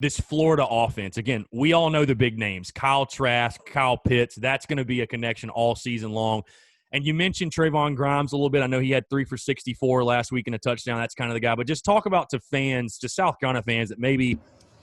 this Florida offense. Again, we all know the big names, Kyle Trask, Kyle Pitts. That's going to be a connection all season long. And you mentioned Trayvon Grimes a little bit. I know he had 3 for 64 last week and a touchdown. That's kind of the guy. But just talk about to fans, to South Carolina fans that maybe,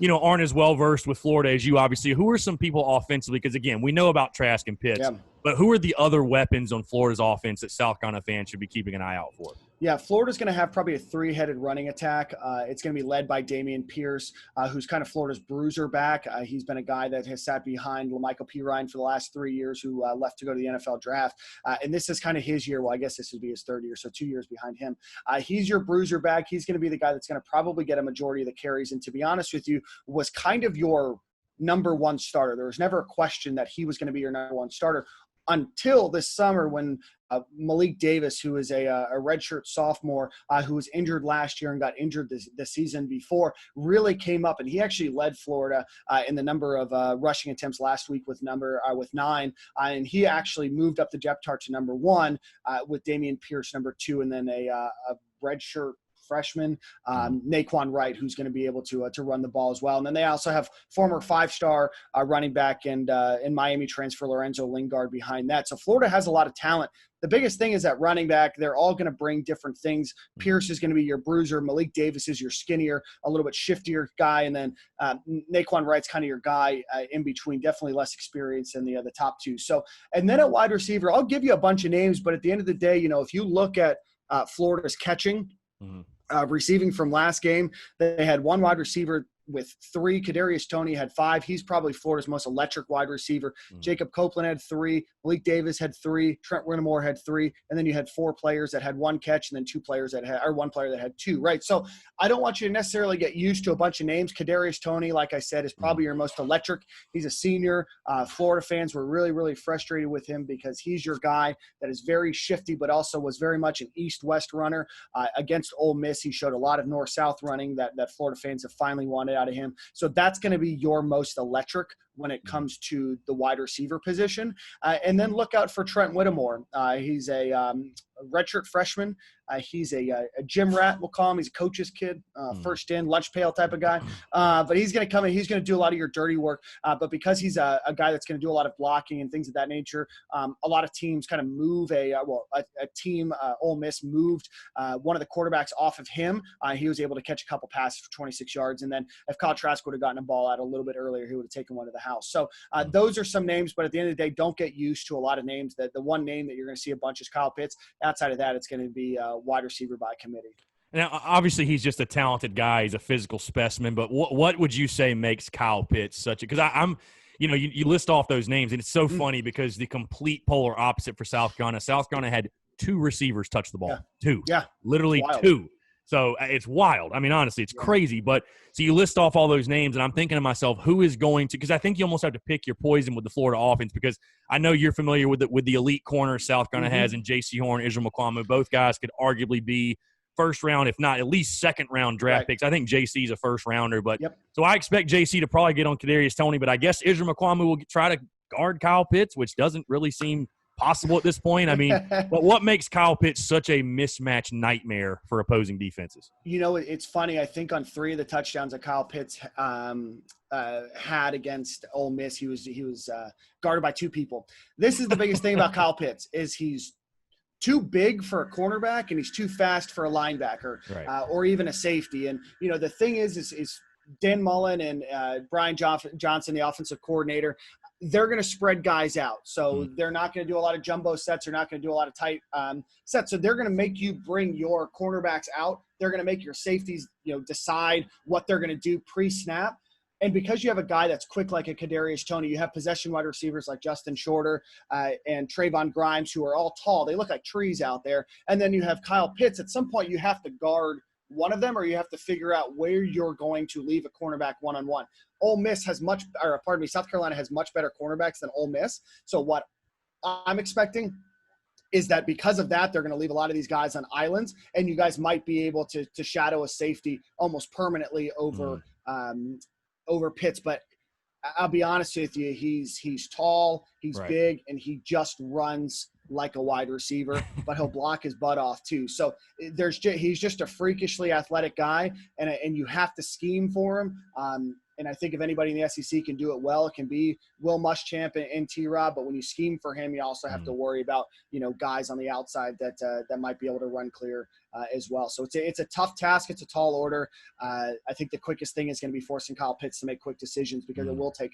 aren't as well-versed with Florida as you, obviously. Who are some people offensively? Because, again, we know about Trask and Pitts. Yeah. But who are the other weapons on Florida's offense that South Carolina fans should be keeping an eye out for? Yeah, Florida's going to have probably a 3-headed running attack. It's going to be led by Dameon Pierce, who's kind of Florida's bruiser back. He's been a guy that has sat behind LaMichael Pirine for the last 3 years, who left to go to the NFL draft. And this is kind of his year. Well, I guess this would be his third year, so 2 years behind him. He's your bruiser back. He's going to be the guy that's going to probably get a majority of the carries. And to be honest with you, was kind of your number one starter. There was never a question that he was going to be your number one starter until this summer when Malik Davis, who is a redshirt sophomore who was injured last year and got injured the season before, really came up, and he actually led Florida in the number of rushing attempts last week with 9, and he actually moved up the depth chart to number 1 with Dameon Pierce number 2, and then a redshirt freshman, Naquan Wright, who's going to be able to run the ball as well. And then they also have former 5-star running back and in Miami transfer Lorenzo Lingard behind that. So Florida has a lot of talent. The biggest thing is that running back, they're all going to bring different things. Pierce is going to be your bruiser. Malik Davis is your skinnier, a little bit shiftier guy. And then Naquan Wright's kind of your guy in between, definitely less experience than the top two. So, and then at wide receiver, I'll give you a bunch of names, but at the end of the day, if you look at Florida's catching, receiving from last game, they had 1 wide receiver with 3. Kadarius Toney had 5. He's probably Florida's most electric wide receiver. Jacob Copeland had 3. Malik Davis had 3. Trent Whittemore had 3. And then you had 4 players that had 1 catch, and then 2 players that had, or 1 player that had 2, right? So I don't want you to necessarily get used to a bunch of names. Kadarius Toney, like I said, is probably your most electric. He's a senior. Florida fans were really, really frustrated with him because he's your guy that is very shifty, but also was very much an east-west runner. Against Ole Miss, he showed a lot of north-south running that Florida fans have finally wanted out of him. So that's going to be your most electric when it comes to the wide receiver position. And then look out for Trent Whittemore. He's a redshirt freshman. He's a gym rat, we'll call him. He's a coach's kid, first in, lunch pail type of guy. But he's going to come in. He's going to do a lot of your dirty work. But because he's a guy that's going to do a lot of blocking and things of that nature, a lot of teams kind of move a team, Ole Miss moved one of the quarterbacks off of him. He was able to catch a couple passes for 26 yards. And then if Kyle Trask would have gotten a ball out a little bit earlier, he would have taken one to the house. So those are some names, but at the end of the day, don't get used to a lot of names. That the one name that you're going to see a bunch is Kyle Pitts. Outside of that, it's going to be wide receiver by committee. Now, obviously, he's just a talented guy. He's a physical specimen. But what would you say makes Kyle Pitts such a – because I'm – you list off those names, and it's so funny because the complete polar opposite for South Carolina. South Carolina had 2 receivers touch the ball. Yeah. 2. Yeah. Literally 2. So it's wild. I mean, honestly, it's crazy. But so you list off all those names, and I'm thinking to myself, who is going to – because I think you almost have to pick your poison with the Florida offense, because I know you're familiar with the elite corner South Carolina has in J.C. Horn, Israel McClamu. Both guys could arguably be first round, if not at least second round draft picks. I think JC is a first rounder, but so I expect JC to probably get on Kadarius Toney, but I guess Israel McClamu will try to guard Kyle Pitts, which doesn't really seem possible at this point. I mean, but what makes Kyle Pitts such a mismatch nightmare for opposing defenses? It's funny. I think on 3 of the touchdowns that Kyle Pitts had against Ole Miss, he was guarded by 2 people. This is the biggest thing about Kyle Pitts is he's too big for a cornerback and he's too fast for a linebacker, or even a safety. And the thing is Dan Mullen and Brian Johnson, the offensive coordinator, they're going to spread guys out. So they're not going to do a lot of jumbo sets. They're not going to do a lot of tight sets. So they're going to make you bring your cornerbacks out. They're going to make your safeties, decide what they're going to do pre-snap. And because you have a guy that's quick like a Kadarius Toney, you have possession wide receivers like Justin Shorter and Trayvon Grimes, who are all tall. They look like trees out there. And then you have Kyle Pitts. At some point, you have to guard one of them, or you have to figure out where you're going to leave a cornerback one-on-one. South Carolina has much better cornerbacks than Ole Miss. So what I'm expecting is that because of that, they're going to leave a lot of these guys on islands, and you guys might be able to shadow a safety almost permanently over Pitts. But I'll be honest with you, he's tall, he's big, and he just runs like a wide receiver, but he'll block his butt off too. So he's just a freakishly athletic guy, and you have to scheme for him. And I think if anybody in the SEC can do it well, it can be Will Muschamp and T-Rob. But when you scheme for him, you also have to worry about, guys on the outside that might be able to run clear as well. So it's a tough task. It's a tall order. I think the quickest thing is going to be forcing Kyle Pitts to make quick decisions, because it will take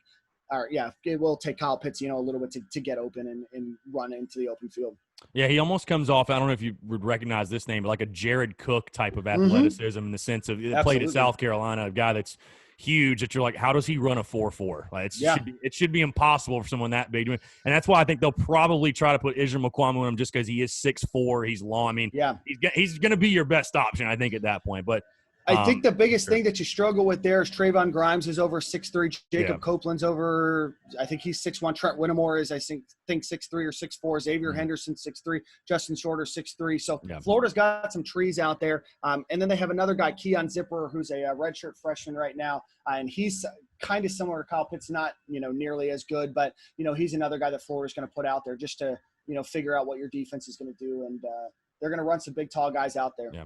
Kyle Pitts, a little bit to get open and run into the open field. Yeah, he almost comes off, I don't know if you would recognize this name, but like a Jared Cook type of athleticism in the sense of played at South Carolina, a guy that's huge that you're like, how does he run a 4.4? Like it should be impossible for someone that big. And that's why I think they'll probably try to put Israel McQuamu in him, just because he is 6'4", he's long. I mean, he's going to be your best option, I think, at that point. But I think the biggest thing that you struggle with there is Trayvon Grimes is over 6'3". Jacob Copeland's over, I think he's 6'1". Trent Whittemore is, I think 6'3" or 6'4". Xavier Henderson 6'3". Justin Shorter 6'3". So Florida's got some trees out there. And then they have another guy, Keon Zipper, who's a redshirt freshman right now. And he's kind of similar to Kyle Pitts, not, nearly as good, but, he's another guy that Florida's going to put out there just to, figure out what your defense is going to do. And they're going to run some big, tall guys out there. Yeah.